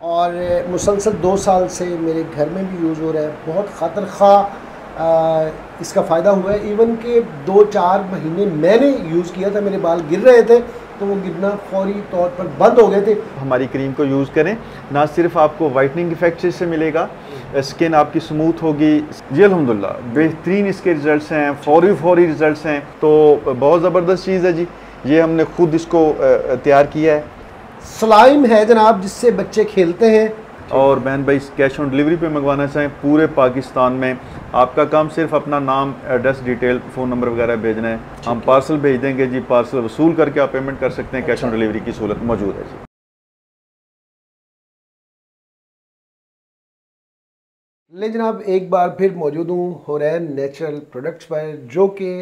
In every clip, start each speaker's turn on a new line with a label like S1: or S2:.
S1: और मुसलसल 2 साल से मेरे घर में भी यूज़ हो रहा है। बहुत ख़ातिर ख़्वाह इसका फ़ायदा हुआ है। इवन के 2-4 महीने मैंने यूज़ किया था, मेरे बाल गिर रहे थे तो वो गिरना फौरी तौर पर बंद हो गए थे।
S2: हमारी क्रीम को यूज़ करें, ना सिर्फ आपको वाइटनिंग इफेक्ट इससे मिलेगा, स्किन आपकी स्मूथ होगी। जी अल्हम्दुलिल्लाह बेहतरीन इसके रिज़ल्ट्स हैं, फौरी रिज़ल्ट्स हैं। तो बहुत ज़बरदस्त चीज़ है जी, ये हमने खुद इसको तैयार किया है।
S1: स्लाइम है जनाब, जिससे बच्चे खेलते हैं।
S2: और बहन भाई कैश ऑन डिलीवरी पे मंगवाना चाहें पूरे पाकिस्तान में, आपका काम सिर्फ अपना नाम, एड्रेस, डिटेल, फ़ोन नंबर वगैरह भेजना है, हम पार्सल भेज देंगे जी। पार्सल वसूल करके आप पेमेंट कर सकते हैं। कैश ऑन डिलीवरी की सहूलत मौजूद है जी।
S1: ले जनाब, एक बार फिर मौजूद हूँ हुरैन नेचुरल प्रोडक्ट्स पर, जो कि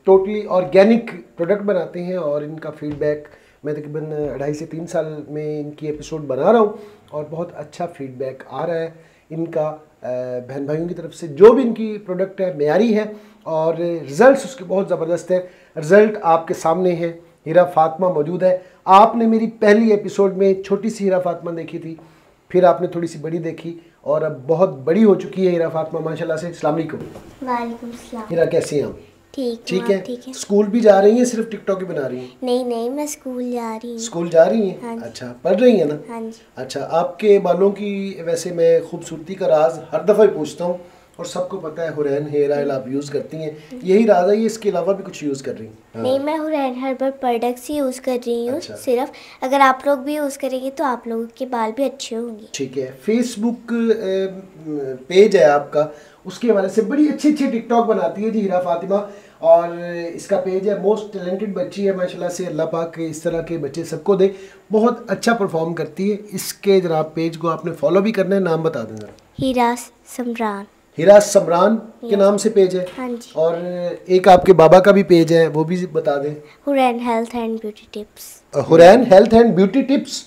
S1: टोटली ऑर्गेनिक प्रोडक्ट बनाते हैं। और इनका फीडबैक मैं तकरीबन 2.5 से 3 साल में इनकी एपिसोड बना रहा हूँ और बहुत अच्छा फीडबैक आ रहा है इनका बहन भाइयों की तरफ से। जो भी इनकी प्रोडक्ट है मेयारी है और रिज़ल्ट्स उसके बहुत ज़बरदस्त है। रिज़ल्ट आपके सामने है। हीरा फातिमा मौजूद है। आपने मेरी पहली एपिसोड में छोटी सी हीरा फातिमा देखी थी, फिर आपने थोड़ी सी बड़ी देखी और अब बहुत बड़ी हो चुकी है हीरा फातिमा माशाल्लाह से। अस्सलाम वालेकुम।
S3: वालेकुम सलाम।
S1: हीरा कैसी हैं आप?
S3: ठीक
S1: है।
S3: ठीक है।
S1: स्कूल भी जा रही हैं, सिर्फ टिकटॉक ही बना रही हैं?
S3: नहीं, मैं स्कूल जा रही हूँ।
S1: स्कूल जा रही हैं?
S3: हाँ जी।
S1: अच्छा, पढ़ रही हैं ना?
S3: हाँ जी।
S1: अच्छा, आपके बालों की वैसे मैं खूबसूरती का राज हर दफ़ा ही पूछता हूँ और सबको पता है हुरैन हेयर ऑयल आप यूज़ करती हैं, यही राज है? ये इसके अलावा भी कुछ यूज़ कर रही हैं?
S3: नहीं, मैं हुरैन हर्बल प्रोडक्ट्स ही यूज़ कर रही हूँ।
S1: अच्छा।
S3: सिर्फ अगर आप लोग भी यूज़ करेंगे तो आप लोगों के बाल भी अच्छे होंगे।
S1: ठीक है। फेसबुक पेज है आपका, उसके हवाले से बड़ी अच्छी टिकटॉक बनाती है जी हीरा फातिमा। और इसका पेज है, मोस्ट टैलेंटेड बच्ची है माशाल्लाह से। अल्लाह पाक इस तरह के बच्चे सबको दे। बहुत अच्छा परफॉर्म करती है। इसके जनाब पेज को आपने फॉलो भी करना है। नाम बता दें जरा।
S3: हीरा समरान।
S1: हीरा समरान के नाम से पेज है।
S3: हाँ जी।
S1: और एक आपके बाबा का भी पेज है, वो भी बता दें।
S3: Hurain health and beauty tips.
S1: Hurain health and beauty tips,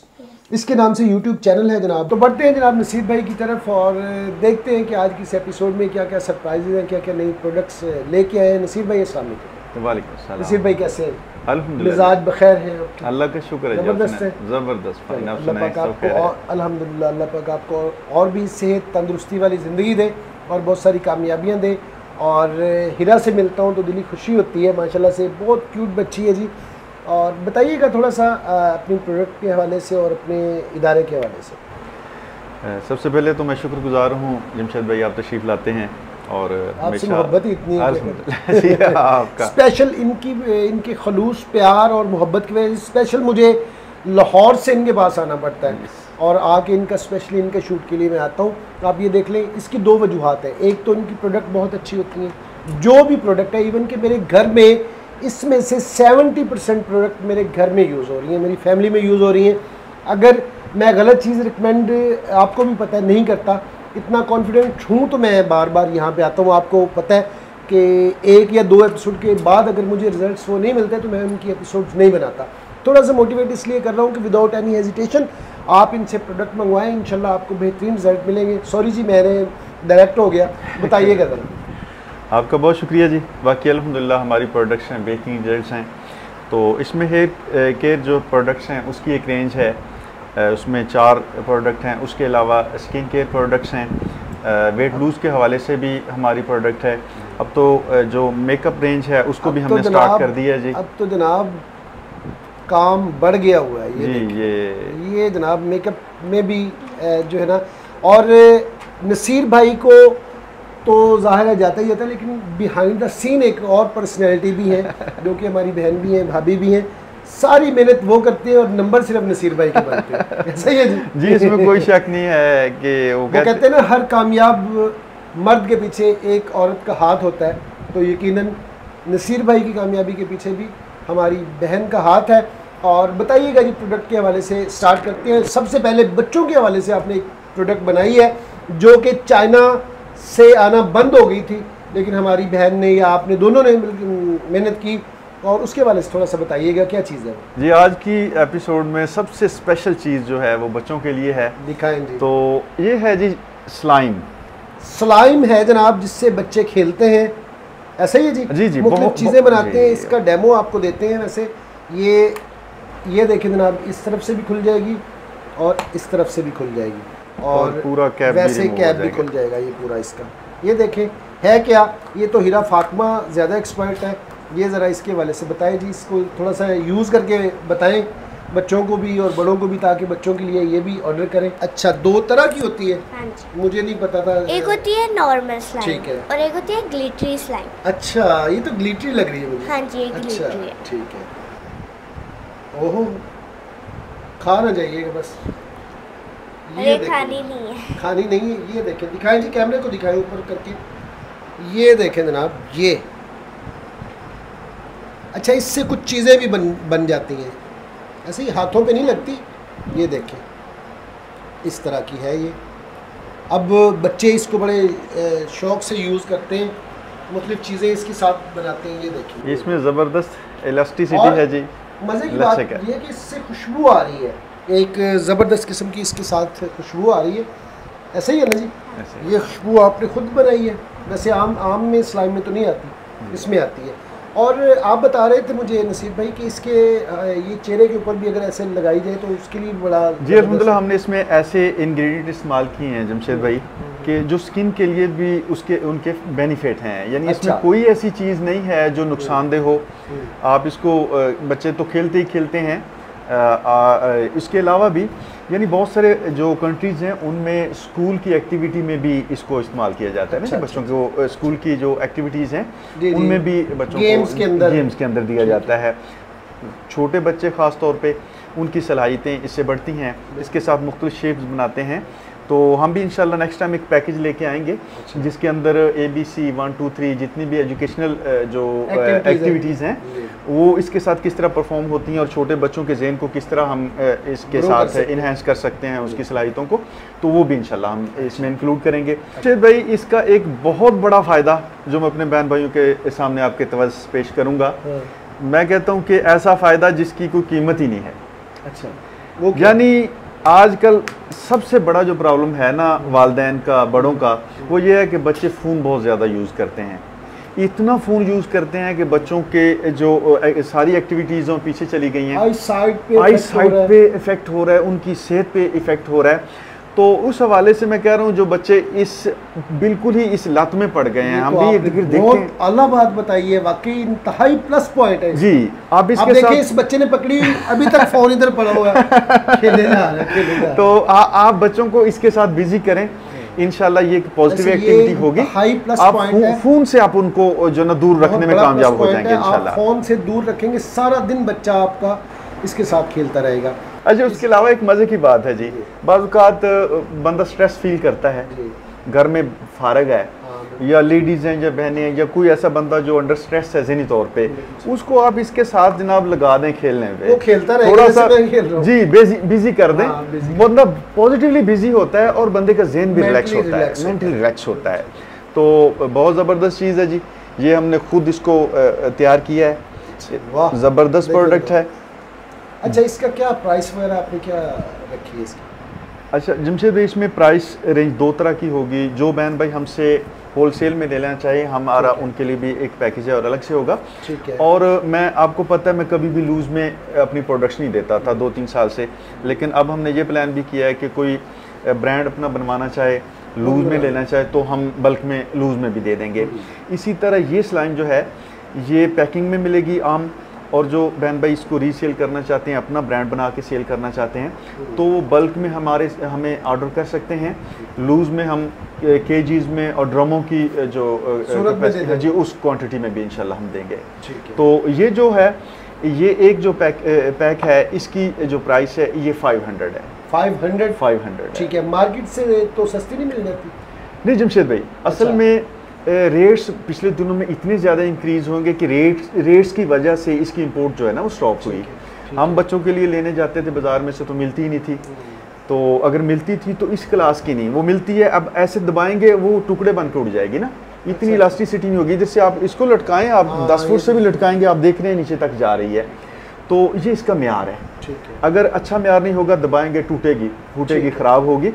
S1: इसके नाम से यूट्यूब चैनल है जनाब। तो बढ़ते हैं जनाब नसीर भाई की तरफ और देखते हैं कि आज की इस एपिसोड में क्या क्या सरप्राइजेज हैं, क्या क्या नई प्रोडक्ट्स लेके आए हैं। नसीर भाई अस्सलाम वालेकुम।
S2: वालेकुम सलाम।
S1: नसीर भाई कैसे हैं?
S2: अल्हम्दुलिल्लाह
S1: मिजाज बखैर हैं?
S2: अल्लाह का शुक्र है।
S1: ज़बरदस्त है।
S2: ज़बरदस्त।
S1: अल्लाह पाक आपको और अल्हम्दुलिल्लाह अल्लाह पाक आपको और भी सेहत तंदुरुस्ती वाली ज़िंदगी दे और बहुत सारी कामयाबियाँ दे। और हीरा से मिलता हूँ तो दिली खुशी होती है माशाल्लाह से। बहुत क्यूट बच्ची है जी। और बताइएगा थोड़ा सा अपनी प्रोडक्ट के हवाले से और अपने इदारे के हवाले से।
S2: सबसे पहले तो मैं शुक्रगुजार हूँ जमशेद भाई, आप तशरीफ़ लाते हैं और
S1: आपसे मोहब्बत ही इतनी
S2: है आपका।
S1: स्पेशल इनके खलूस प्यार और मोहब्बत की वजह से स्पेशल मुझे लाहौर से इनके पास आना पड़ता है और आके इनका स्पेशली इनके शूट के लिए मैं आता हूँ। आप ये देख लें, इसकी 2 वजूहात है। एक तो इनकी प्रोडक्ट बहुत अच्छी होती हैं, जो भी प्रोडक्ट है। इवन कि मेरे घर में इसमें से 70% प्रोडक्ट मेरे घर में यूज़ हो रही हैं, मेरी फैमिली में यूज़ हो रही हैं। अगर मैं गलत चीज़ रिकमेंड, आपको भी पता है, नहीं करता, इतना कॉन्फिडेंट हूँ तो मैं बार बार यहाँ पे आता हूँ। आपको पता है कि 1 या 2 एपिसोड के बाद अगर मुझे रिजल्ट्स वो नहीं मिलते तो मैं उनकी एपिसोड्स नहीं बनाता। थोड़ा सा मोटिवेट इसलिए कर रहा हूँ कि विदाउट एनी हेजिटेशन आप इनसे प्रोडक्ट मंगवाएं, इंशाल्लाह आपको बेहतरीन रिजल्ट मिलेंगे। सॉरी जी, मैंने डायरेक्ट हो गया, बताइएगा ज़रा।
S2: आपका बहुत शुक्रिया जी। बाकी अल्हम्दुलिल्लाह हमारी प्रोडक्ट्स हैं, बेहतरीन रिजल्ट्स हैं। तो इसमें हेयर केयर जो प्रोडक्ट्स हैं उसकी एक रेंज है, उसमें 4 प्रोडक्ट हैं। उसके अलावा स्किन केयर प्रोडक्ट्स हैं, वेट लूज़ के हवाले से भी हमारी प्रोडक्ट है। अब तो जो मेकअप रेंज है उसको भी हमने स्टार्ट कर दिया जी।
S1: अब तो जनाब काम बढ़ गया हुआ है
S2: जी।
S1: ये जनाब मेकअप में भी जो है ना, और नसीर भाई को तो ज़ाहिर है जाता ही जाता है, लेकिन बिहाइंड द सीन एक और पर्सनैलिटी भी है जो कि हमारी बहन भी हैं, भाभी भी हैं। सारी मेहनत वो करते हैं और नंबर सिर्फ नसीर भाई के बनते हैं। सही है जी।
S2: जी, इसमें कोई शक नहीं है कि वो
S1: कहते हैं ना, हर कामयाब मर्द के पीछे एक औरत का हाथ होता है। तो यकीनन नसीर भाई की कामयाबी के पीछे भी हमारी बहन का हाथ है। और बताइएगा जी, प्रोडक्ट के हवाले से स्टार्ट करते हैं। सबसे पहले बच्चों के हवाले से आपने एक प्रोडक्ट बनाई है जो कि चाइना से आना बंद हो गई थी, लेकिन हमारी बहन ने या आपने दोनों ने मेहनत की, और उसके हवाले से थोड़ा सा बताइएगा क्या चीज़ है
S2: जी। आज की एपिसोड में सबसे स्पेशल चीज़ जो है वो बच्चों के लिए है।
S1: दिखाएं जी।
S2: तो ये है जी
S1: स्लाइम है जनाब, जिससे बच्चे खेलते हैं। ऐसा ही है जी?
S2: जी।
S1: मुख्तलिफ चीज़ें बनाते हैं। इसका डेमो आपको देते हैं। वैसे ये देखें जनाब, इस तरफ से भी खुल जाएगी और इस तरफ से भी खुल जाएगी और
S2: पूरा कैप
S1: वैसे कैप भी खुल जाएगा ये पूरा इसका। ये देखें है क्या, ये तो हीरा फातिमा ज़्यादा एक्सपर्ट है, ये ज़रा इसके वाले से बताएं जी, इसको थोड़ा सा यूज़ करके बताएं बच्चों को भी और बड़ों को भी, ताकि बच्चों के लिए ये भी ऑर्डर करें। अच्छा, 2 तरह की होती है?
S3: हाँ जी।
S1: मुझे नहीं पता था।
S3: एक होती है नॉर्मल स्लाइम,
S1: ठीक है,
S3: और एक होती है ग्लिटरी स्लाइम।
S1: अच्छा, ये तो ग्लिटरी लग रही है मुझे।
S3: हाँ जी, ये
S1: अच्छा,
S3: ग्लिटरी है।
S1: ठीक है। ओहो, खा ना जाइएगा बस।
S3: ये खानी नहीं है,
S1: खानी नहीं है। ये देखें, दिखाएं जी, कैमरे को दिखाएं ऊपर करके। ये देखें जनाब, ये अच्छा, इससे कुछ चीज़ें भी बन जाती हैं, ऐसे ही हाथों पे नहीं लगती। ये देखें, इस तरह की है ये। अब बच्चे इसको बड़े शौक से यूज़ करते हैं, मुख्तलिफ चीज़ें इसके साथ बनाते हैं। ये देखिए,
S2: इसमें ज़बरदस्त इलास्टिसिटी है जी।
S1: मज़े की बात ये है कि इससे खुशबू आ रही है, एक ज़बरदस्त किस्म की इसके साथ खुशबू आ रही है। ऐसे ही है ना जी? ये खुशबू आपने खुद बनाई है? वैसे आम में स्लाइम में तो नहीं आती, इसमें आती है। और आप बता रहे थे मुझे नसीब भाई कि इसके ये चेहरे के ऊपर भी अगर ऐसे लगाई जाए तो उसके लिए बड़ा
S2: जी अल्हम्दुलिल्लाह हमने इसमें ऐसे इंग्रेडिएंट इस्तेमाल किए हैं जमशेद भाई कि जो स्किन के लिए भी उनके बेनिफिट हैं, यानी इसमें कोई ऐसी चीज़ नहीं है जो नुकसानदेह हो। आप इसको बच्चे तो खेलते ही खेलते हैं, इसके अलावा भी यानी बहुत सारे जो कंट्रीज़ हैं उनमें स्कूल की एक्टिविटी में भी इसको इस्तेमाल किया जाता है ना। बच्चों को स्कूल की जो एक्टिविटीज़ हैं उनमें भी बच्चों को गेम्स के अंदर दिया जाता है। छोटे बच्चे ख़ास तौर पे उनकी सलाहियतें इससे बढ़ती हैं, इसके साथ मुख्तलिफ शेप्स बनाते हैं। तो हम भी इंशाल्लाह नेक्स्ट टाइम एक पैकेज लेके आएंगे जिसके अंदर ABC 1 2 3 जितनी भी एजुकेशनल जो एक्टिविटीज़ हैं वो इसके साथ किस तरह परफॉर्म होती हैं और छोटे बच्चों के ज़हन को किस तरह हम इसके साथ इन्हेंस कर सकते हैं उसकी सलाहियतों को, तो वो भी इंशाल्लाह हम इसमें इंक्लूड करेंगे। अच्छा भाई, इसका एक बहुत बड़ा फ़ायदा जो मैं अपने बहन भाइयों के सामने आपके तवज्जो पेश करूँगा, मैं कहता हूँ कि ऐसा फ़ायदा जिसकी कोई कीमत ही नहीं है।
S1: अच्छा, वो
S2: यानी आजकल सबसे बड़ा जो प्रॉब्लम है ना वालिदैन का, बड़ों का, वो ये है कि बच्चे फ़ोन बहुत ज़्यादा यूज़ करते हैं। इतना फ़ोन यूज़ करते हैं कि बच्चों के जो सारी एक्टिविटीज़ों पीछे चली गई हैं। आई साइट पे इफ़ेक्ट हो रहा है, उनकी सेहत पे इफ़ेक्ट हो रहा है। तो उस हवाले से मैं कह रहा हूँ जो बच्चे इस बिल्कुल ही इस लत में पड़ गए हैं, हम भी
S1: बहुत अल्लाह बात बताइए, वाकई इंतहाई प्लस पॉइंट है
S2: जी। आप इसके
S1: साथ इस बच्चे ने पकड़ी, अभी तक फोन इधर पड़ा हुआ है, खेलेगा।
S2: तो आप बच्चों को इसके साथ बिजी करें, इंशाल्लाह ये एक पॉजिटिव एक्टिविटी होगी।
S1: हाई प्लस पॉइंट है।
S2: फोन से आप उनको जो ना दूर रखने में कामयाब हो जाएंगे इंशाल्लाह।
S1: फोन से दूर रखेंगे, सारा दिन बच्चा आपका इसके साथ खेलता रहेगा।
S2: अच्छा, उसके अलावा एक मज़े की बात है जी, बाज़ औक़ात बंदा स्ट्रेस फील करता है, घर में फारग है, या लेडीज़ हैं या बहनें हैं या कोई ऐसा बंदा जो अंडर स्ट्रेस है ज़हनी तौर पे, उसको आप इसके साथ जनाब लगा दें खेलने पे,
S1: वो खेलता रहेगा,
S2: थोड़ा सा जी बिजी कर दें, बंदा पॉजिटिवली बिजी होता है और बंदे का जहन भी रिलैक्स होता है, मेंटली रिलैक्स होता है। तो बहुत ज़बरदस्त चीज़ है जी, ये हमने खुद इसको तैयार किया है, ज़बरदस्त प्रोडक्ट है।
S1: अच्छा, इसका क्या प्राइस वगैरह आपने क्या रखी है इसकी?
S2: अच्छा जमशेद भाई, इसमें प्राइस रेंज 2 तरह की होगी। जो बहन भाई हमसे होलसेल में ले लेना चाहिए, हमारा उनके लिए भी एक पैकेज है और अलग से होगा।
S1: ठीक है।
S2: और मैं आपको पता है मैं कभी भी लूज़ में अपनी प्रोडक्ट्स नहीं देता था 2-3 साल से, लेकिन अब हमने ये प्लान भी किया है कि कोई ब्रांड अपना बनवाना चाहे, लूज़ में लेना चाहे तो हम बल्क में लूज़ में भी दे देंगे। इसी तरह ये स्लाइम जो है ये पैकिंग में मिलेगी आम, और जो बहन भाई इसको रीसेल करना चाहते हैं, अपना ब्रांड बना के सेल करना चाहते हैं, तो वो बल्क में हमें ऑर्डर कर सकते हैं। लूज़ में हम केजीज़ में और ड्रमों की जो कैपेसिटी है जी उस क्वांटिटी में भी इंशाल्लाह हम देंगे। तो ये जो है ये एक जो पैक है इसकी जो प्राइस है ये 500 है। 500
S1: ठीक है। मार्केट से तो सस्ती नहीं मिल जाती?
S2: नहीं जमशेद भाई, असल में रेट्स पिछले दिनों में इतने ज़्यादा इंक्रीज़ होंगे कि रेट्स की वजह से इसकी इंपोर्ट जो है ना वो स्टॉप हुई। हम बच्चों के लिए लेने जाते थे बाज़ार में से तो मिलती ही नहीं थी, तो अगर मिलती थी तो इस क्लास की नहीं, वो मिलती है अब ऐसे दबाएंगे वो टुकड़े बन के उड़ जाएगी ना, इतनी इलास्टिसिटी नहीं होगी। जैसे आप इसको लटकाएं, आप 10 फुट से भी लटकाएंगे, आप देख रहे हैं नीचे तक जा रही है। तो ये इसका म्यार है। अगर अच्छा म्यार नहीं होगा, दबाएंगे टूटेगी, फूटेगी, ख़राब होगी।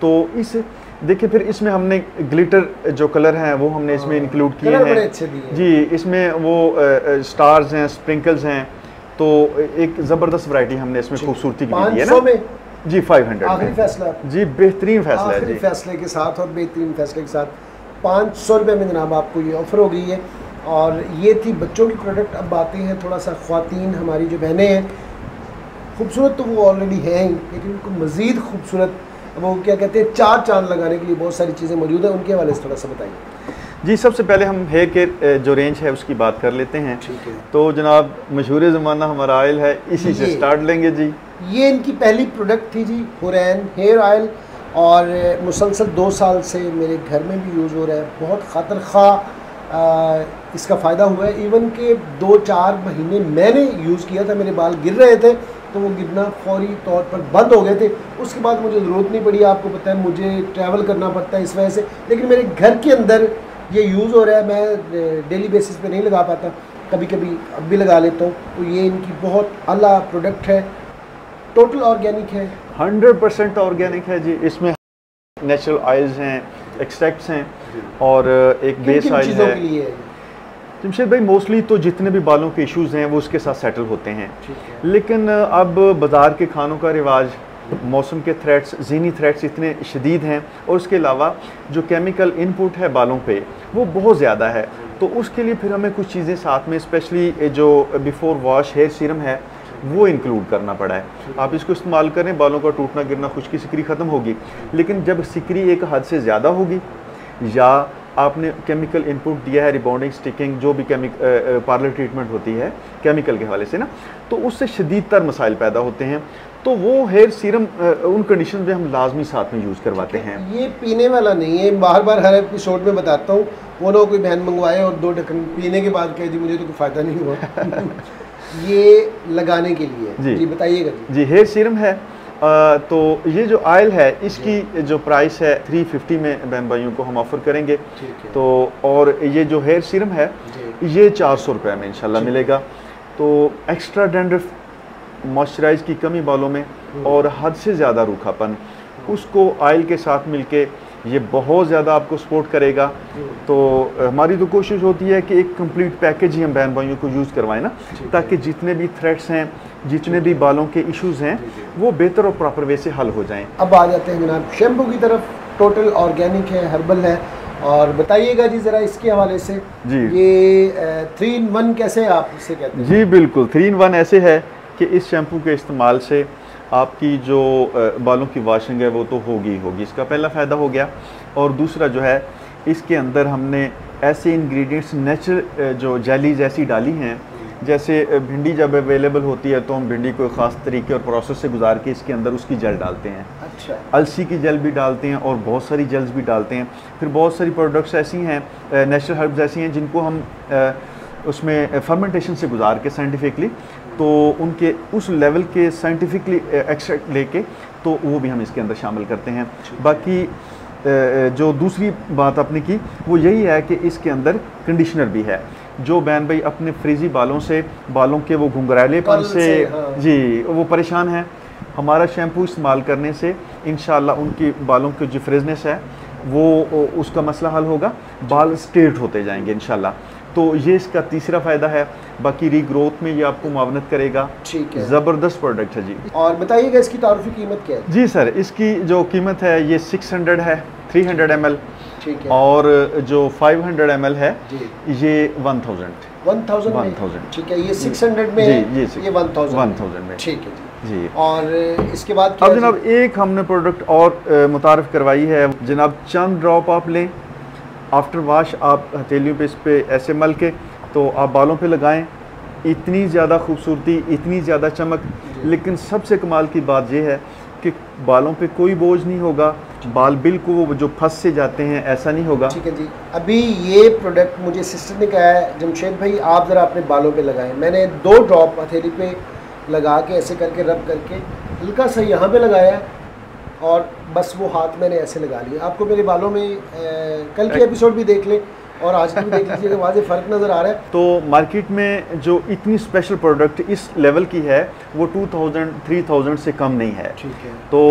S2: तो इस देखिए फिर इसमें हमने ग्लिटर जो कलर हैं वो हमने इसमें इंक्लूड किए हैं जी। इसमें वो स्टार्स हैं, स्प्रिंकल्स हैं, तो एक ज़बरदस्त वैरायटी हमने इसमें खूबसूरती की दी है ना जी 500
S1: आखिरी फैसला
S2: जी, बेहतरीन फैसला है
S1: आखिरी
S2: जी।
S1: फैसले के साथ और बेहतरीन फैसले के साथ 500 रुपये में जनाब आपको ये ऑफ़र हो गई है। और ये थी बच्चों की प्रोडक्ट। अब आते हैं थोड़ा सा ख़वातीन हमारी जो बहनें हैं, खूबसूरत तो वो ऑलरेडी हैं ही, लेकिन उनको मज़ीद खूबसूरत, वो क्या कहते हैं, चार चांद लगाने के लिए बहुत सारी चीज़ें मौजूद हैं। उनके हवाले से थोड़ा सा बताइए
S2: जी। सबसे पहले हम हेयर केयर जो रेंज है उसकी बात कर लेते हैं।
S1: ठीक है।
S2: तो जनाब मशहूर ज़माना हमारा ऑयल है, इसी से स्टार्ट लेंगे जी।
S1: ये इनकी पहली प्रोडक्ट थी जी, हुरैन हेयर ऑयल, और मुसलसल 2 साल से मेरे घर में भी यूज़ हो रहा है। बहुत खातिर खा इसका फ़ायदा हुआ है। इवन के 2-4 महीने मैंने यूज़ किया था, मेरे बाल गिर रहे थे तो वो गिरना फौरी तौर पर बंद हो गए थे। उसके बाद मुझे ज़रूरत नहीं पड़ी। आपको पता है मुझे ट्रैवल करना पड़ता है इस वजह से, लेकिन मेरे घर के अंदर ये यूज़ हो रहा है। मैं डेली बेसिस पे नहीं लगा पाता, कभी कभी अब भी लगा लेता हूँ। तो ये इनकी बहुत आला प्रोडक्ट है, टोटल ऑर्गेनिक है,
S2: 100% ऑर्गेनिक है जी। इसमें नेचुरल ऑयल्स हैं, एक्सट्रैक्ट्स हैं और एक बेस ऑयल
S1: चीज़ों
S2: है।
S1: के लिए है।
S2: जमशेद भाई मोस्टली तो जितने भी बालों के इश्यूज़ हैं वो उसके साथ सेटल होते हैं,
S1: ठीक है।
S2: लेकिन अब बाज़ार के खानों का रिवाज, मौसम के थ्रेट्स, ज़ीनी थ्रेट्स इतने शदीद हैं और उसके अलावा जो केमिकल इनपुट है बालों पे वो बहुत ज़्यादा है। तो उसके लिए फिर हमें कुछ चीज़ें साथ में, स्पेशली जो बिफोर वॉश हेयर सीरम है वो इंक्लूड करना पड़ा है। आप इसको इस्तेमाल करें, बालों का टूटना गिरना, खुश्की सिकरी ख़त्म होगी। लेकिन जब सिकरी एक हद से ज़्यादा होगी या आपने केमिकल इनपुट दिया है, रिबॉन्डिंग, स्टिकिंग, जो भी पार्लर ट्रीटमेंट होती है केमिकल के हवाले से ना, तो उससे शदीद तर मसाइल पैदा होते हैं। तो वो हेयर सीरम उन कंडीशन में हम लाजमी साथ में यूज़ करवाते हैं।
S1: ये पीने वाला नहीं है, बार बार हर एपिसोड में बताता हूँ। वो ना कोई बहन मंगवाए और 2 ढक्कन पीने के बाद कहे जी मुझे तो कोई फ़ायदा नहीं हुआ। ये लगाने के लिए जी बताइएगा
S2: जी। हेयर सीरम है तो ये जो ऑयल है इसकी जो प्राइस है 350 में बहन भाइयों को हम ऑफ़र करेंगे। तो और ये जो हेयर सीरम है ये 400 रुपये में इंशाल्लाह मिलेगा। तो एक्स्ट्रा डैंड्रफ, मॉइस्चराइज की कमी बालों में और हद से ज़्यादा रूखापन, उसको ऑयल के साथ मिलके ये बहुत ज़्यादा आपको सपोर्ट करेगा। तो हमारी तो कोशिश होती है कि एक कंप्लीट पैकेज ही हम बहन भाइयों को यूज़ करवाएं ना, ताकि जितने भी थ्रेट्स हैं, जितने भी बालों के इश्यूज़ हैं वो बेहतर और प्रॉपर वे से हल हो जाएं।
S1: अब आ जाते हैं जनाब शैम्पू की तरफ। टोटल ऑर्गेनिक है, हर्बल है, और बताइएगा जी ज़रा इसके हवाले से
S2: जी।
S1: ये 3 in 1 कैसे आप इसे कहते हैं?
S2: जी बिल्कुल, 3 in 1 ऐसे है कि इस शैम्पू के इस्तेमाल से आपकी जो बालों की वॉशिंग है वो तो होगी ही होगी, इसका पहला फ़ायदा हो गया। और दूसरा जो है इसके अंदर हमने ऐसे इंग्रेडिएंट्स, नेचुरल जो जेलीज ऐसी डाली हैं, जैसे भिंडी जब अवेलेबल होती है तो हम भिंडी को ख़ास तरीके और प्रोसेस से गुजार के इसके अंदर उसकी जल डालते हैं।
S1: अच्छा।
S2: अलसी की जल भी डालते हैं और बहुत सारी जेल्स भी डालते हैं। फिर बहुत सारी प्रोडक्ट्स ऐसी हैं, नेचुरल हर्ब्स ऐसी हैं जिनको हम उसमें फर्मेंटेशन से गुजार के साइंटिफिकली, तो उनके उस लेवल के साइंटिफिकली एक्सट्रैक्ट लेके तो वो भी हम इसके अंदर शामिल करते हैं। बाकी जो दूसरी बात आपने की वो यही है कि इसके अंदर कंडीशनर भी है। जो बहन भाई अपने फ्रीजी बालों से, बालों के वो घुंघरालेपन से
S1: हाँ।
S2: जी वो परेशान है, हमारा शैम्पू इस्तेमाल करने से इंशाल्लाह उनकी बालों की जो फ्रेजनेस है वो उसका मसला हल होगा, बाल स्ट्रेट होते जाएंगे इंशाल्लाह। तो ये इसका तीसरा फ़ायदा है। बाकी रीग्रोथ में ये आपको मुआवनत करेगा।
S1: ठीक है,
S2: ज़बरदस्त प्रोडक्ट है जी।
S1: और बताइएगा इसकी तारुफी कीमत क्या है?
S2: जी सर, इसकी जो कीमत है ये 600 है 300 ml,
S1: ठीक है।
S2: और जो 500 ml है
S1: जी।
S2: ये 1000
S1: में? ठीक है, ये 600 में है,
S2: जी,
S1: ये 1000
S2: में।
S1: ठीक है
S2: जी।
S1: और इसके बाद क्या
S2: अब
S1: है
S2: जनाब एक हमने प्रोडक्ट और मुतारफ़ करवाई है जनाब। चंद ड्रॉप आप लें, आफ्टर वॉश आप हथेलियों पे इस पे ऐसे मल के तो आप बालों पे लगाएं। इतनी ज़्यादा खूबसूरती, इतनी ज़्यादा चमक, लेकिन सबसे कमाल की बात यह है कि बालों पे कोई बोझ नहीं होगा, बाल बिल्कुल वो जो फंस से जाते हैं ऐसा नहीं होगा।
S1: ठीक है जी। अभी ये प्रोडक्ट मुझे सिस्टर ने कहा है जमशेद भाई आप ज़रा अपने बालों पे लगाएं। मैंने 2 ड्रॉप हथेली पे लगा के ऐसे करके रब करके हल्का सा यहाँ पे लगाया है और बस वो हाथ मैंने ऐसे लगा लिया। आपको मेरे बालों में कल के एपिसोड भी देख लें और आज की भी देख लीजिएगा, वाज़े फ़र्क नज़र आ रहा है।
S2: तो मार्केट में जो इतनी स्पेशल प्रोडक्ट इस लेवल की है वो 2000-3000 से कम नहीं है।
S1: ठीक है।
S2: तो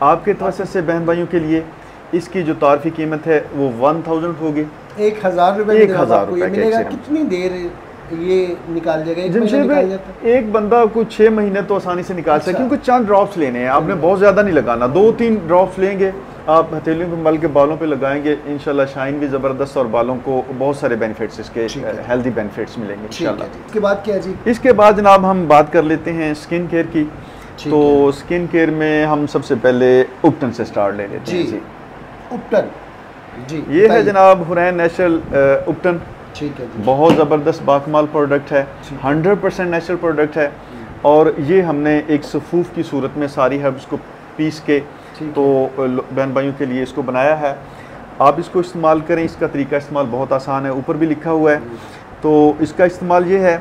S2: आपके तवज्जो से बहन भाइयों के लिए इसकी जो तारफ़ी कीमत है वो 1000 होगी।
S1: 1000 रुपये में
S2: 1000
S1: आपको ये
S2: रुपये
S1: मिलेगा। कितनी देर ये निकाल जाएगा, एक महीना
S2: जमशेद
S1: निकाल
S2: भाई
S1: जाता है?
S2: एक बंदा कुछ 6 महीने तो आसानी से निकाल सकते
S1: अच्छा।
S2: क्योंकि चंद ड्रॉप्स लेने हैं, आपने बहुत ज़्यादा नहीं लगाना, 2-3 ड्रॉप्स लेंगे आप हथेलियों पे मल के बालों पे लगाएंगे, इंशाल्लाह शाइन भी ज़बरदस्त और बालों को बहुत सारे बेनिफिट्स इसके हेल्दी बेनिफिट्स मिलेंगे इंशाल्लाह।
S1: इसके बाद क्या है जी?
S2: इसके बाद जनाब हम बात कर लेते हैं स्किन केयर की। तो स्किन केयर में हम सबसे पहले उपटन से स्टार्ट ले लेते हैं जी।
S1: उपटन जी,
S2: ये है जनाब हुरैन नेचुरल उपटन,
S1: ठीक है जी।
S2: बहुत ज़बरदस्त बाकमाल प्रोडक्ट है, 100% नेचुरल प्रोडक्ट है और ये हमने एक सफूफ की सूरत में सारी हर्ब्स को पीस के तो बहन भाइयों के लिए इसको बनाया है। आप इसको इस्तेमाल करें, इसका तरीका इस्तेमाल बहुत आसान है, ऊपर भी लिखा हुआ है। तो इसका इस्तेमाल ये है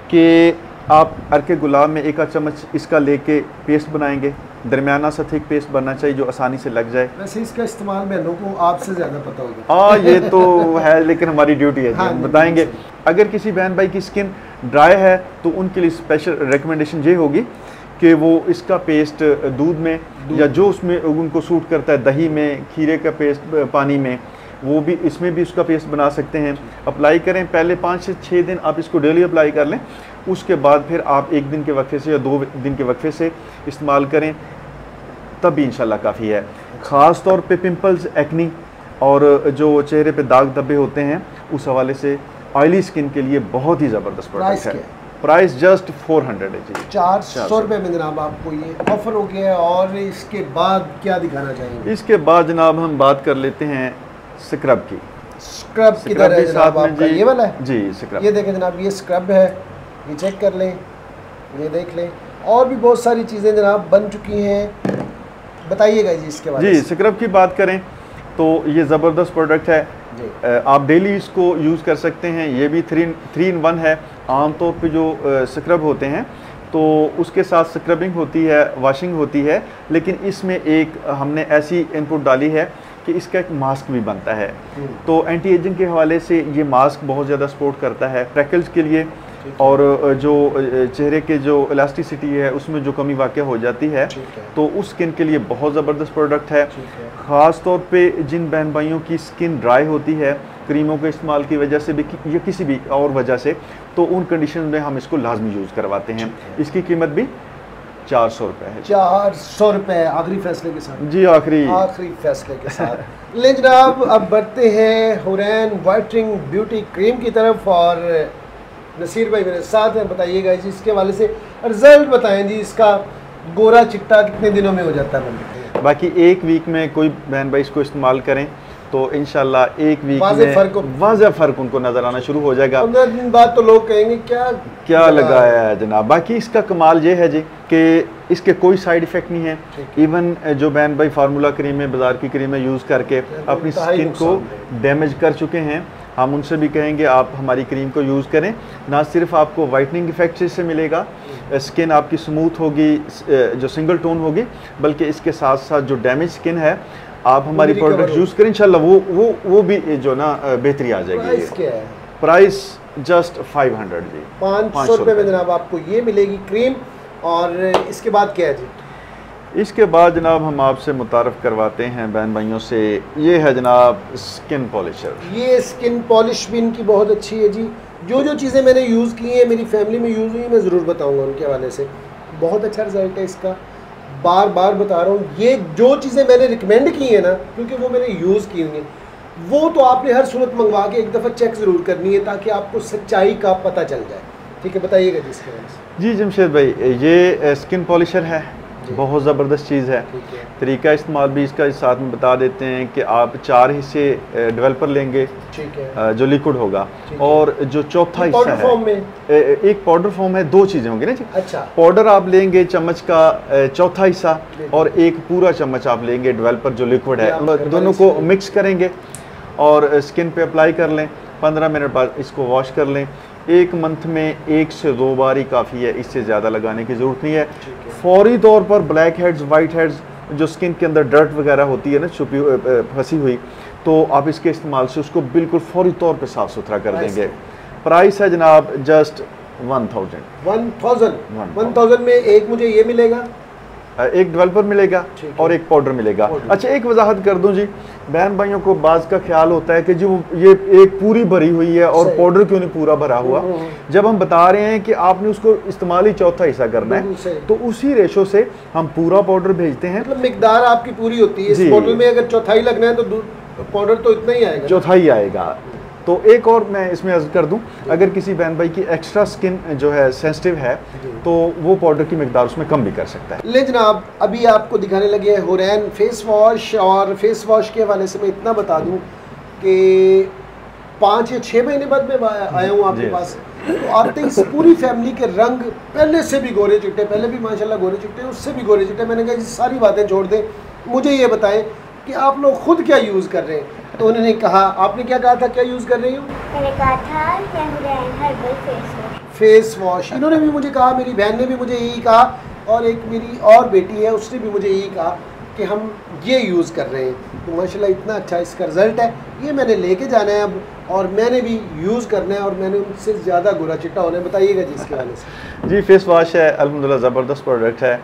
S2: कि आप अर्के गुलाब में 1 चम्मच इसका लेके पेस्ट बनाएंगे, दरमियाना सा थिक पेस्ट बनना चाहिए जो आसानी से लग जाए।
S1: वैसे इसका इस्तेमाल बहनों को आपसे ज़्यादा पता होगा।
S2: ये तो है लेकिन हमारी ड्यूटी है जी, हम बताएंगे। अगर किसी बहन भाई की स्किन ड्राई है तो उनके लिए स्पेशल रिकमेंडेशन ये होगी कि वो इसका पेस्ट दूध में या जो उसमें उनको सूट करता है, दही में, खीरे का पेस्ट पानी में, वो भी इसमें भी उसका पेस्ट बना सकते हैं, अप्लाई करें। पहले 5 से 6 दिन आप इसको डेली अप्लाई कर लें, उसके बाद फिर आप 1 दिन के वक्फे से या 2 दिन के वक्फे से इस्तेमाल करें, तब भी इंशाल्लाह काफ़ी है। ख़ास तौर पे पिंपल्स, एक्नी और जो चेहरे पे दाग धब्बे होते हैं, उस हवाले से ऑयली स्किन के लिए बहुत ही ज़बरदस्त प्रोडक्ट है। प्राइस जस्ट 400 है जी,
S1: 400 रुपये में जनाब आपको ये ऑफर हो गया है। और इसके बाद क्या दिखाना चाहेंगे?
S2: इसके बाद जनाब हम बात कर लेते हैं स्क्रब की।
S1: स्क्रब किधर है जनाब आपका? ये वाला है
S2: जी, स्क्रब।
S1: ये देखें जनाब, ये स्क्रब है, ये चेक कर लें, ये देख लें। और भी बहुत सारी चीज़ें जनाब बन चुकी हैं, बताइएगा जी इसके बारे में।
S2: जी, स्क्रब की बात करें तो ये ज़बरदस्त प्रोडक्ट है, आप डेली इसको यूज़ कर सकते हैं। ये भी 3 in 1 है। आमतौर पे जो स्क्रब होते हैं तो उसके साथ स्क्रबिंग होती है, वॉशिंग होती है, लेकिन इसमें एक हमने ऐसी इनपुट डाली है कि इसका एक मास्क भी बनता है। तो एंटी एजिंग के हवाले से ये मास्क बहुत ज़्यादा सपोर्ट करता है फ्रैकल्स के लिए, और जो चेहरे के जो इलास्टिसिटी है उसमें जो कमी वाक़ हो जाती है तो उस स्किन के लिए बहुत ज़बरदस्त प्रोडक्ट है। ख़ास तौर पे जिन बहन भाइयों की स्किन ड्राई होती है क्रीमों के इस्तेमाल की वजह से भी या किसी भी और वजह से, तो उन कंडीशन में हम इसको लाजमी यूज़ करवाते हैं। इसकी कीमत भी 400 रुपये है।
S1: 400 रुपये आखिरी फैसले के साथ
S2: जी, आखिरी
S1: फैसले के साथ। ले जनाब, अब बढ़ते हैं हुरैन वाइटनिंग ब्यूटी क्रीम की तरफ और नसीर भाई मेरे साथ हैं। बताइएगा जी इसके वाले से रिजल्ट बताएं जी, इसका गोरा चिट्टा कितने दिनों में हो जाता है?
S2: बाकी 1 वीक में कोई बहन भाई इसको इस्तेमाल करें तो इंशाल्लाह 1 वीक में वाज़ेह फ़र्क उनको नज़र आना शुरू हो जाएगा।
S1: 15 दिन बाद तो लोग कहेंगे क्या
S2: लगाया है जनाब। बाकी इसका कमाल ये है जी कि इसके कोई साइड इफ़ेक्ट नहीं है। इवन जो बहन भाई फार्मूला क्रीमें, बाज़ार की क्रीमें यूज़ करके अपनी स्किन को डैमेज कर चुके हैं, हम उनसे भी कहेंगे आप हमारी क्रीम को यूज़ करें। ना सिर्फ आपको वाइटनिंग इफेक्ट इससे मिलेगा, स्किन आपकी स्मूथ होगी, जो सिंगल टोन होगी, बल्कि इसके साथ साथ जो डैमेज स्किन है आप हमारी प्रोडक्ट यूज़ करें, इंशाल्लाह वो भी जो ना बेहतरी आ जाएगी।
S1: प्राइस क्या है?
S2: प्राइस जस्ट 500 जी,
S1: 500 रुपये में जनाब आपको ये मिलेगी क्रीम। और इसके बाद क्या है जी?
S2: इसके बाद जनाब हम आपसे मुतारफ़ करवाते हैं बहन भाइयों से, ये है जनाब स्किन पॉलिशर।
S1: ये स्किन पॉलिश भी इनकी बहुत अच्छी है जी। जो चीज़ें मैंने यूज़ की हैं, मेरी फैमिली में यूज़ हुई, मैं ज़रूर बताऊंगा उनके हवाले से। बहुत अच्छा रिजल्ट है इसका, बार बार बता रहा हूँ। ये जो चीज़ें मैंने रिकमेंड की हैं ना, क्योंकि वो मैंने यूज़ की हुई हैं, वो तो आपने हर सूरत मंगवा के एक दफ़ा चेक ज़रूर करनी है ताकि आपको सच्चाई का पता चल जाए। ठीक है, बताइएगा जी इसके बारे में।
S2: जी जमशेद भाई, ये स्किन पॉलिशर है, बहुत ज़बरदस्त चीज़ है। तरीका इस्तेमाल भी इसका इस साथ में बता देते हैं कि आप 4 हिस्से डेवलपर लेंगे, ठीक है, जो लिक्विड होगा, और जो चौथा हिस्सा है फॉर्म में, एक पाउडर फॉर्म है, 2 चीज़ें होंगी ना जी।
S1: अच्छा,
S2: पाउडर आप लेंगे चम्मच का चौथा हिस्सा, और एक पूरा चम्मच आप लेंगे डेवलपर जो लिक्विड है, दोनों को मिक्स करेंगे और स्किन पे अप्लाई कर लें। 15 मिनट बाद इसको वॉश कर लें। 1 मंथ में 1 से 2 बार ही काफ़ी है, इससे ज़्यादा लगाने की ज़रूरत नहीं है। फौरी तौर पर ब्लैक हेड्स, वाइट हेड्स, जो स्किन के अंदर डर्ट वगैरह होती है ना छुपी फंसी हुई, तो आप इसके इस्तेमाल से उसको बिल्कुल फौरी तौर पे साफ़ सुथरा कर देंगे। प्राइस है जनाब जस्ट 1000 में एक मुझे ये मिलेगा, एक डेवलपर मिलेगा और एक पाउडर मिलेगा। अच्छा, एक वजाहत कर दूं जी, बहन भाइयों को बाज का ख्याल होता है कि जो ये एक पूरी भरी हुई है और पाउडर क्यों नहीं पूरा भरा हुआ। जब हम बता रहे हैं कि आपने उसको इस्तेमाल ही चौथा हिस्सा करना है, तो उसी रेशो से हम पूरा पाउडर भेजते हैं।
S1: मतलब मिकदार आपकी पूरी होती है। इस बोतल में अगर चौथाई लगना है तो पाउडर तो इतना ही आएगा,
S2: चौथाई आएगा। तो एक और मैं इसमें अर्ज कर दूं, अगर किसी बहन भाई की एक्स्ट्रा स्किन जो है सेंसिटिव है, तो वो पाउडर की मिकदार उसमें कम भी कर सकता है।
S1: ले जनाब, अभी आपको दिखाने लगे हुरैन फेस वॉश, और फेस वॉश के हवाले से मैं इतना बता दूं कि 5 या 6 महीने बाद मैं आया हूँ आपके पास, तो आते ही पूरी फैमिली के रंग पहले से भी गोरे चिट्टे, पहले भी माशाल्लाह गोरे चिट्टे, उससे भी गोरे चिट्टे। मैंने कहा ये सारी बातें छोड़ दें, मुझे ये बताएं कि आप लोग खुद क्या यूज़ कर रहे हैं। तो उन्होंने कहा, आपने क्या कहा था, क्या यूज़ कर रही हो?
S3: मैंने कहा था हुरैन हर्बल
S1: फेस वॉश। इन्होंने भी मुझे कहा, मेरी बहन ने भी मुझे यही कहा, और एक मेरी और बेटी है उसने भी मुझे यही कहा कि हम ये यूज़ कर रहे हैं। तो माशाल्लाह इतना अच्छा इसका रिज़ल्ट है। ये मैंने लेके जाना है अब, और मैंने भी यूज़ करना है, और मैंने उनसे ज़्यादा गोरा चिट्टा होना है। बताइएगा जी इसके वाले से।
S2: जी, फेस वॉश है, अल्हम्दुलिल्लाह ज़बरदस्त प्रोडक्ट है।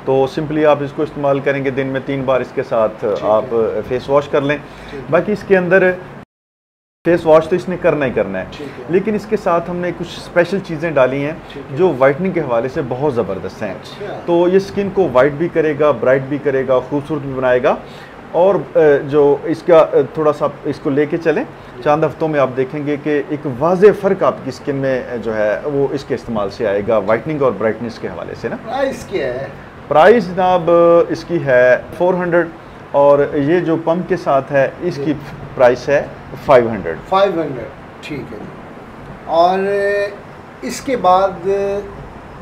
S2: तो सिंपली आप इसको इस्तेमाल करेंगे, दिन में 3 बार इसके साथ आप फेस वॉश कर लें। बाकी इसके अंदर फेस वॉश तो इसने करना ही करना है, लेकिन इसके साथ हमने कुछ स्पेशल चीज़ें डाली हैं जो वाइटनिंग के हवाले से बहुत ज़बरदस्त हैं। तो ये स्किन को वाइट भी करेगा, ब्राइट भी करेगा, खूबसूरत भी बनाएगा। और जो इसका थोड़ा सा इसको लेके चलें, चंद हफ्तों में आप देखेंगे कि एक वाज़े फ़र्क आपकी स्किन में जो है वो इसके इस्तेमाल से आएगा, वाइटनिंग और ब्राइटनेस के हवाले से ना।
S1: प्राइस क्या है?
S2: प्राइस जनाब इसकी है 400, और ये जो पम्प के साथ है इसकी प्राइस है 500।
S1: ठीक है। और इसके बाद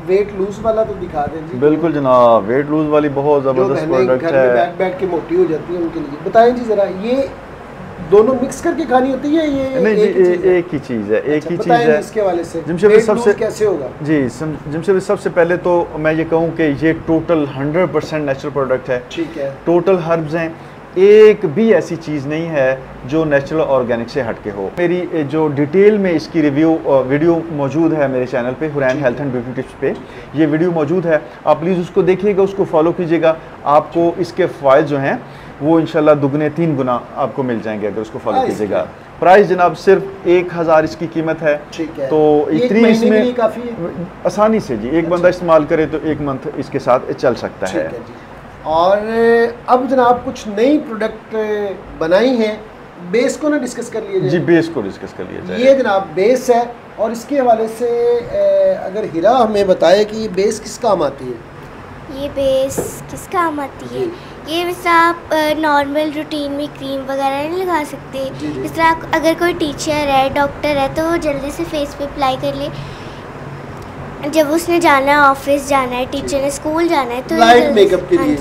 S1: वेट लूज वाला तो दिखा दें जी।
S2: बिल्कुल जनाब, वेट लूज वाली बहुत ज़बरदस्त प्रोडक्ट है।
S1: घर में बैठ बैठ के मोटी हो जाती है, उनके लिए बताएं जी ज़रा। ये दोनों मिक्स करके खानी होती है? ये
S2: नहीं जी, एक ही चीज़ है, एक ही चीज़ है।
S1: इसके वाले से
S2: सबसे
S1: कैसे होगा
S2: जी, जिमशेद सबसे पहले तो मैं ये कहूँ कि ये टोटल 100% नेचुरल प्रोडक्ट है।
S1: ठीक है।
S2: टोटल हर्ब्स हैं, एक भी ऐसी चीज़ नहीं है जो नेचुरल ऑर्गेनिक से हटके हो। मेरी जो डिटेल में इसकी वीडियो मौजूद है मेरे चैनल पे, Hurain health and beauty tips पे ये वीडियो मौजूद है। आप प्लीज़ उसको देखिएगा, उसको फॉलो कीजिएगा। आपको इसके फ़ायदे जो हैं वो इंशाल्लाह दुगने 3 गुना आपको मिल जाएंगे अगर उसको फॉलो कीजिएगा। प्राइस जनाब सिर्फ 1000 इसकी कीमत है।
S1: ठीक है।
S2: तो इतनी इसमें
S1: काफ़ी है
S2: आसानी से जी, एक बंदा इस्तेमाल करे तो 1 मंथ इसके साथ चल सकता है।
S1: और अब जनाब कुछ नई प्रोडक्ट बनाई हैं, बेस को ना डिस्कस कर लिया जाए
S2: जी। बेस को डिस्कस कर लिया जाए।
S1: ये जनाब बेस है, और इसके हवाले से अगर हीरा हमें बताए कि ये बेस किस काम आती है।
S3: ये बेस किस काम आती है? ये वैसे आप नॉर्मल रूटीन में क्रीम वगैरह नहीं लगा सकते। जिस तरह अगर कोई टीचर है, डॉक्टर है, तो वो जल्दी से फेस पे अप्लाई कर ले। जब उसने जाना है, ऑफिस जाना है, टीचर ने स्कूल जाना है, तो
S1: लाइट मेकअप के लिए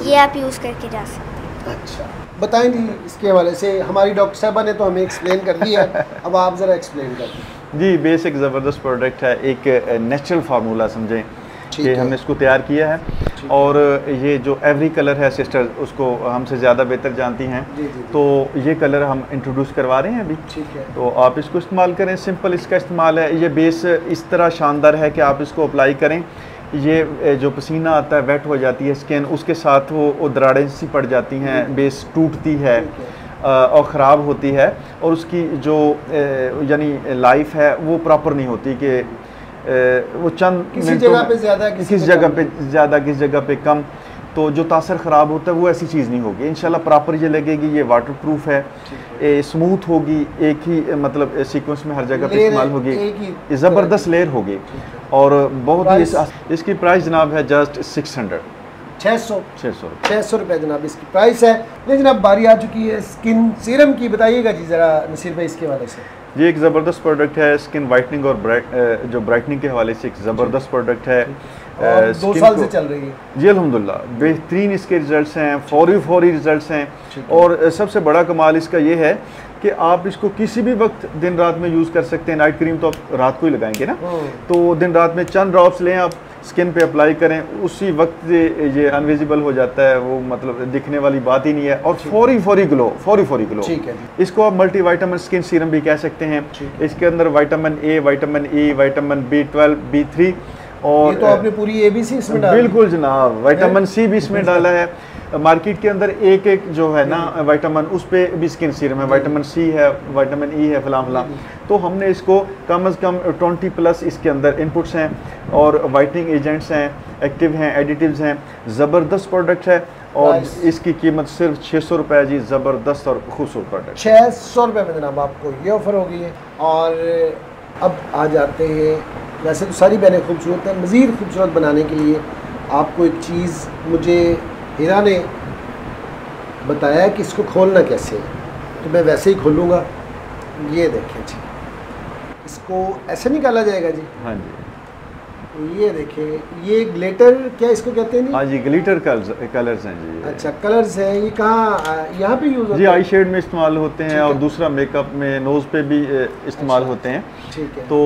S3: ये आप यूज़ करके जा सकते हैं।
S1: अच्छा, बताएं जी इसके हवाले से। हमारी डॉक्टर साहबा ने तो हमें एक्सप्लेन कर दिया, अब आप ज़रा एक्सप्लेन कर दें।
S2: जी, बेस एक ज़बरदस्त प्रोडक्ट है, एक नेचुरल फार्मूला समझें कि हमने इसको तैयार किया है। और ये जो एवरी कलर है, सिस्टर उसको हमसे ज़्यादा बेहतर जानती हैं। तो ये कलर हम इंट्रोड्यूस करवा रहे हैं अभी।
S1: ठीक है।
S2: तो आप इसको इस्तेमाल करें, सिंपल इसका इस्तेमाल है। ये बेस इस तरह शानदार है कि आप इसको अप्लाई करें, ये जो पसीना आता है, वेट हो जाती है स्किन, उसके साथ वो दरारें सी पड़ जाती हैं, बेस टूटती है और ख़राब होती है, और उसकी जो यानी लाइफ है वो प्रॉपर नहीं होती कि वो चंद
S1: किसी जगह पे ज़्यादा,
S2: किसी जगह पे ज़्यादा, किसी जगह पे कम, तो जो तासर ख़राब होता है वो ऐसी चीज़ नहीं होगी। इंशाल्लाह प्रॉपर ये लगेगी, ये वाटर प्रूफ है, स्मूथ होगी, एक ही मतलब सीक्वेंस में हर जगह पे इस्तेमाल होगी, ज़बरदस्त लेयर होगी, और बहुत ही इसकी प्राइस जनाब है जस्ट 600
S1: रुपये जनाब इसकी प्राइस है। लेकिन जनाब बारी आ चुकी है स्किन सीरम की, बताइएगा जी ज़रा नसीर भाई इसके हवाले से।
S2: ये एक ज़बरदस्त प्रोडक्ट है, स्किन वाइटनिंग और जो ब्राइटनिंग के हवाले से एक ज़बरदस्त प्रोडक्ट है।
S1: 2 साल से चल रही है
S2: जी, अल्हम्दुलिल्लाह बेहतरीन इसके रिजल्ट्स हैं, फौरी रिजल्ट्स हैं। और सबसे बड़ा कमाल इसका ये है कि आप इसको किसी भी वक्त दिन रात में यूज़ कर सकते हैं। नाइट क्रीम तो आप रात को ही लगाएंगे ना, तो दिन रात में चंद ड्रॉप्स लें, आप स्किन पे अप्लाई करें, उसी वक्त ये अनविजिबल हो जाता है, वो मतलब दिखने वाली बात ही नहीं है, और फौरी ग्लो।
S1: ठीक है।
S2: इसको आप मल्टी विटामिन स्किन सीरम भी कह सकते हैं। इसके अंदर vitamin A, vitamin E, vitamin B12, B3 और
S1: ये तो आपने पूरी ABC इसमें डाली।
S2: बिल्कुल जनाब, विटामिन सी भी इसमें डाला है। मार्केट के अंदर एक एक जो है ना विटामिन, उस पे भी स्किन सीरम है, विटामिन सी है, विटामिन ई है, फलां फलां। तो हमने इसको कम से कम 20+ इसके अंदर इनपुट्स हैं और वाइटनिंग एजेंट्स हैं, एक्टिव हैं, एडिटिव्स हैं। ज़बरदस्त प्रोडक्ट है और इसकी कीमत सिर्फ 600 रुपये जी। ज़बरदस्त और खूबसूरत प्रोडक्ट,
S1: 600 रुपये में जनाब आपको ये ऑफ़र हो गई है। और अब आ जाते हैं, वैसे तो सारी बहनें खूबसूरत हैं, मज़ीद खूबसूरत बनाने के लिए आपको एक चीज़ मुझे हीरा ने बताया कि इसको खोलना कैसे है, तो मैं वैसे ही खोलूँगा। ये देखें जी, इसको ऐसे निकाला जाएगा जी।
S2: हाँ जी,
S1: ये देखें, ये ग्लिटर क्या इसको कहते हैं?
S2: हाँ जी, ग्लिटर कलर्स हैं जी।
S1: अच्छा, कलर्स हैं। ये कहाँ, यहाँ पे यूज़ होते हैं?
S2: जी, आई शेड में इस्तेमाल होते हैं और दूसरा मेकअप में, नोज़ पे भी इस्तेमाल होते हैं।
S1: ठीक है।
S2: तो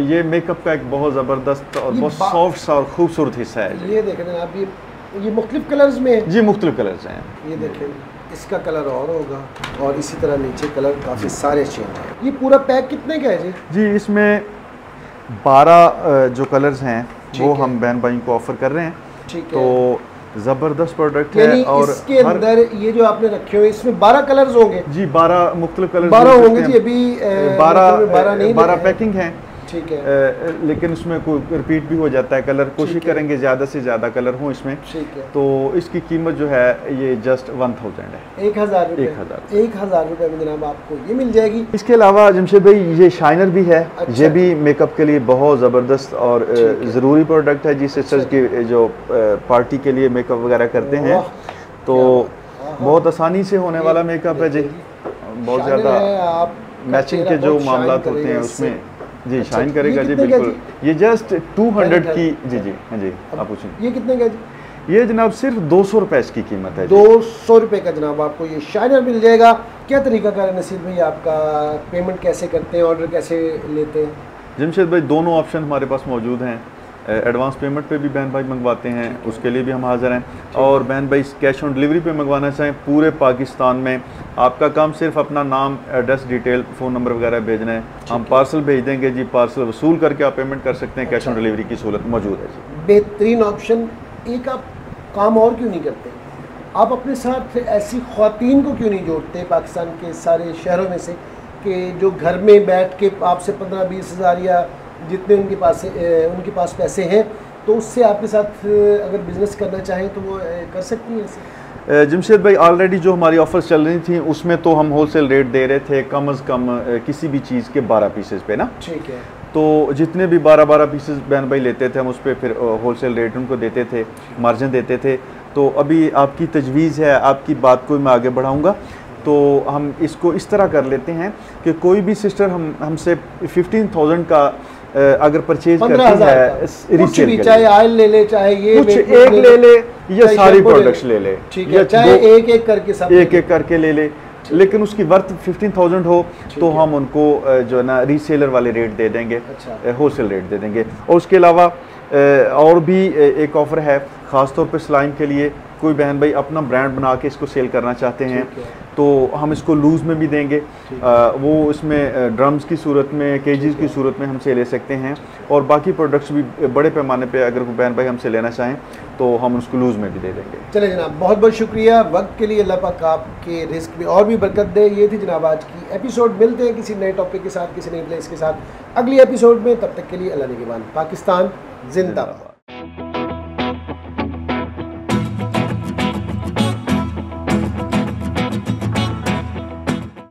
S2: ये मेकअप का एक बहुत ज़बरदस्त और बहुत सॉफ्ट और खूबसूरत हिस्सा है।
S1: ये देखें आप, ये मुख्तलिफ कलर्स में
S2: जी, मुख्तलिफ कलर्स हैं।
S1: ये देखें, इसका कलर और होगा और इसी तरह नीचे कलर काफ़ी सारे चेंज हैं। ये पूरा पैक कितने का है जी?
S2: जी, इसमें 12 जो कलर्स हैं वो हम बहन भाई को ऑफर कर रहे हैं।
S1: ठीक है।
S2: तो ज़बरदस्त प्रोडक्ट है। और
S1: इसके अंदर ये जो आपने रखे हुए, इसमें 12 कलर्स होंगे
S2: जी, 12 मुख्तलिफ कलर्स
S1: 12 होंगे जी। अभी
S2: 12 पैकिंग हैं।
S1: ठीक है।
S2: लेकिन उसमें कोई रिपीट भी हो जाता है कलर। कोशिश करेंगे ज़्यादा से ज़्यादा कलर हों इसमें।
S1: ठीक है।
S2: तो इसकी कीमत जो है ये जस्ट 1000 है।
S1: 1000 रुपये। 1000 रुपये में जनाब आपको ये मिल जाएगी।
S2: इसके अलावा जमशेद भाई ये शाइनर भी है।
S1: अच्छा।
S2: ये भी मेकअप के लिए बहुत ज़बरदस्त और ज़रूरी प्रोडक्ट है जी। सिस्टर्स की जो पार्टी के लिए मेकअप वगैरह करते हैं तो बहुत आसानी से होने वाला मेकअप है जी। बहुत ज़्यादा मैचिंग के जो मामला होते हैं उसमें जी शाइन करेगा जी। बिल्कुल, ये जस्ट 200 की। जी जी, हाँ जी, आप पूछें।
S1: ये कितने का जी?
S2: ये जनाब सिर्फ 200 रुपये इसकी कीमत है।
S1: 200 रुपये का जनाब आपको ये शाइनर मिल जाएगा। क्या तरीका कार है नसीब भाई आपका? पेमेंट कैसे करते हैं, ऑर्डर कैसे लेते हैं?
S2: जमशेद भाई, दोनों ऑप्शन हमारे पास मौजूद हैं। एडवांस पेमेंट पे भी बहन भाई मंगवाते हैं, उसके लिए भी हम हाज़िर हैं। और बहन भाई कैश ऑन डिलीवरी पे मंगवाना चाहें पूरे पाकिस्तान में, आपका काम सिर्फ अपना नाम, एड्रेस, डिटेल, फ़ोन नंबर वगैरह भेजना है। हम पार्सल भेज देंगे जी। पार्सल वसूल करके आप पेमेंट कर सकते हैं। कैश ऑन डिलीवरी की सहूलत मौजूद है जी।
S1: बेहतरीन ऑप्शन। एक आप काम और क्यों नहीं करते? आप अपने साथ ऐसी ख्वातीन को क्यों नहीं जोड़ते पाकिस्तान के सारे शहरों में से, कि जो घर में बैठ के आपसे 15-20 हज़ार या जितने उनके पास पैसे हैं, तो उससे आपके साथ अगर बिज़नेस करना चाहें तो वो कर सकती हैं ऐसे?
S2: जमशेद भाई, ऑलरेडी जो हमारी ऑफ़र्स चल रही थी उसमें तो हम होलसेल रेट दे रहे थे कम से कम किसी भी चीज़ के 12 पीसेस पे ना।
S1: ठीक है।
S2: तो जितने भी 12 पीसेस बहन भाई लेते थे हम उस पर फिर होलसेल रेट उनको देते थे, मार्जिन देते थे। तो अभी आपकी तजवीज़ है, आपकी बात को मैं आगे बढ़ाऊँगा। तो हम इसको इस तरह कर लेते हैं कि कोई भी सिस्टर हमसे 15,000 का अगर परचेज करती है,
S1: कुछ भी, चाहे ऑयल ले ले, चाहे ये
S2: कुछ एक ले ले या सारी प्रोडक्ट्स ले ले,
S1: ठीक है, चाहे एक एक करके सब
S2: एक एक करके ले ले, लेकिन उसकी वर्थ 15,000 हो तो हम उनको जो है ना रीसेलर वाले रेट दे देंगे, होलसेल रेट दे देंगे। और उसके अलावा और भी एक ऑफ़र है ख़ास तौर पे स्लाइम के लिए। कोई बहन भाई अपना ब्रांड बना के इसको सेल करना चाहते हैं तो हम इसको लूज़ में भी देंगे। वो इसमें ड्रम्स की सूरत में, केजीज़ की सूरत में हमसे ले सकते हैं। और बाकी प्रोडक्ट्स भी बड़े पैमाने पे अगर कोई बहन भाई हमसे लेना चाहें तो हम उसको लूज़ में भी दे देंगे।
S1: चले जनाब, बहुत बहुत शुक्रिया वक्त के लिए। अल्लाह पाक आपके रिस्क में और भी बरकत दे। ये थी जनाब आज की एपिसोड। मिलते हैं किसी नए टॉपिक के साथ, किसी नई प्लेस के साथ अगली एपिसोड में। तब तक के लिए अल्लाह निगहबान। पाकिस्तान जिंदाबाद।